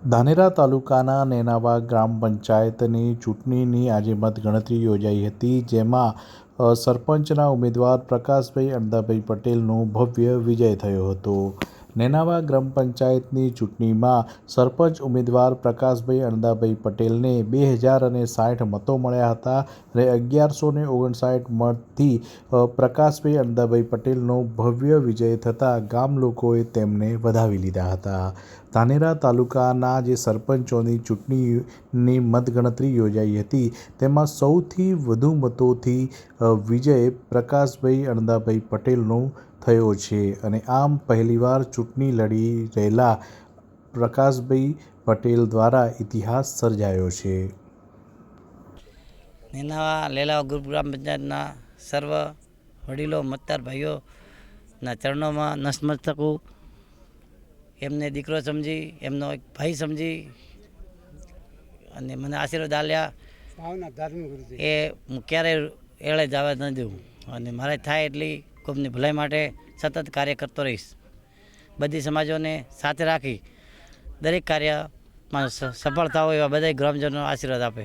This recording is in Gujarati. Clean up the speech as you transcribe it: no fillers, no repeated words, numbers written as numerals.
ધાનેરા તાલુકાના નેનાવા ગ્રામ પંચાયતની ચૂંટણીની આજે મતગણતરી યોજાઈ હતી, જેમાં સરપંચના ઉમેદવાર પ્રકાશભાઈ અણદાભાઈ પટેલનો ભવ્ય વિજય થયો હતો. નેનાવા ગ્રામ પંચાયતની ચૂંટણીમાં સરપંચ ઉમેદવાર પ્રકાશભાઈ અણદાભાઈ પટેલને 2060 મતો મળ્યા હતા અને 1159 મતથી પ્રકાશભાઈ અણદાભાઈ પટેલનો ભવ્ય વિજય થતાં ગામ લોકોએ તેમને વધાવી લીધા હતા. ધાનેરા તાલુકાના જે સરપંચોની ચૂંટણીની મતગણતરી યોજાઈ હતી, તેમાં સૌથી વધુ મતોથી વિજય પ્રકાશભાઈ અણદાભાઈ પટેલનો થયો છે અને આમ પહેલીવાર ચૂંટણી લડી રહેલા પ્રકાશભાઈ પટેલ દ્વારા ઇતિહાસ સર્જાયો છે. નેનાવા લેલાવા ગ્રુપ ગ્રામ પંચાયતના સર્વ વડીલો મતદાર ભાઈઓના ચરણોમાં નતમસ્તકું. એમને દીકરો સમજી, એમનો એક ભાઈ સમજી અને મને આશીર્વાદ આલ્યા એ હું ક્યારેય એળે જવા ન દઉં અને મારે થાય એટલી કોમની ભલાઈ માટે સતત કાર્ય કરતો રહીશ. બધી સમાજોને સાથે રાખી દરેક કાર્યમાં સફળ થાવ એવા બધા ગ્રામજનો આશીર્વાદ આપે.